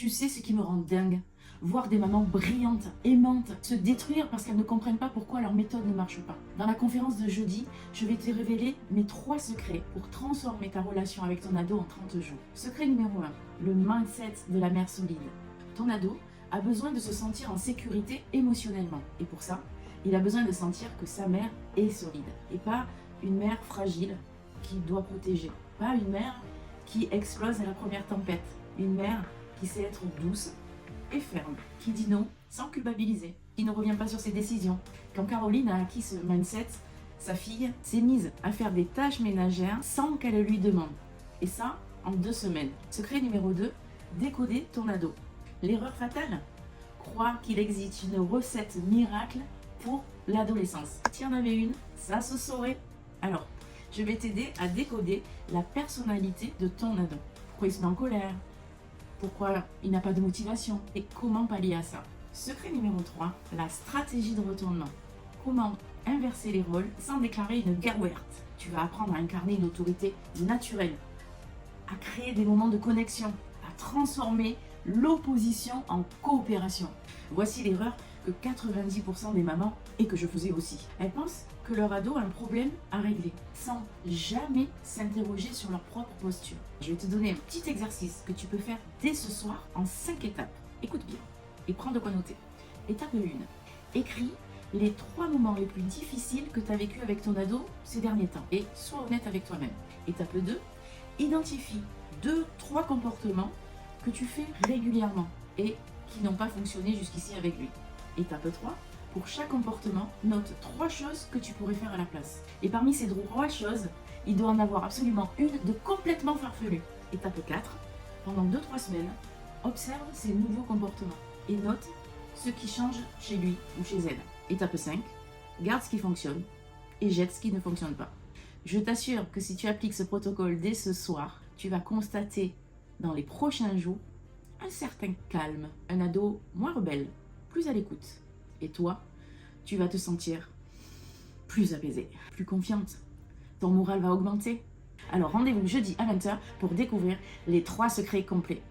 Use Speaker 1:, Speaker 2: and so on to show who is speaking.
Speaker 1: Tu sais ce qui me rend dingue? Voir des mamans brillantes, aimantes, se détruire parce qu'elles ne comprennent pas pourquoi leur méthode ne marche pas. Dans la conférence de jeudi, je vais te révéler mes 3 secrets pour transformer ta relation avec ton ado en 30 jours. Secret numéro 1, le mindset de la mère solide. Ton ado a besoin de se sentir en sécurité émotionnellement. Et pour ça, il a besoin de sentir que sa mère est solide. Et pas une mère fragile qui doit protéger. Pas une mère qui explose à la première tempête. Une mère qui sait être douce et ferme, qui dit non sans culpabiliser, qui ne revient pas sur ses décisions. Quand Caroline a acquis ce mindset, sa fille s'est mise à faire des tâches ménagères sans qu'elle lui demande. Et ça, en 2 semaines. Secret numéro 2, décoder ton ado. L'erreur fatale, croire qu'il existe une recette miracle pour l'adolescence. S'il y en avait une, ça se saurait. Alors, je vais t'aider à décoder la personnalité de ton ado. Pourquoi il se met en colère? Pourquoi il n'a pas de motivation? Et comment pallier à ça? Secret numéro 3, la stratégie de retournement. Comment inverser les rôles sans déclarer une guerre ouverte? Tu vas apprendre à incarner une autorité naturelle, à créer des moments de connexion, à transformer l'opposition en coopération. Voici l'erreur que 90% des mamans, et que je faisais aussi. Elles pensent que leur ado a un problème à régler, sans jamais s'interroger sur leur propre posture. Je vais te donner un petit exercice que tu peux faire dès ce soir en 5 étapes. Écoute bien et prends de quoi noter. Étape 1. Écris les 3 moments les plus difficiles que tu as vécu avec ton ado ces derniers temps et sois honnête avec toi-même. Étape 2. Identifie 2-3 comportements que tu fais régulièrement et qui n'ont pas fonctionné jusqu'ici avec lui. Étape 3. Pour chaque comportement, note 3 choses que tu pourrais faire à la place. Et parmi ces 3 choses, il doit en avoir absolument une de complètement farfelue. Étape 4. Pendant 2-3 semaines, observe ses nouveaux comportements et note ce qui change chez lui ou chez elle. Étape 5. Garde ce qui fonctionne et jette ce qui ne fonctionne pas. Je t'assure que si tu appliques ce protocole dès ce soir, tu vas constater dans les prochains jours un certain calme, un ado moins rebelle, plus à l'écoute. Et toi, tu vas te sentir plus apaisée, plus confiante. Ton moral va augmenter. Alors rendez-vous jeudi à 20h pour découvrir les 3 secrets complets.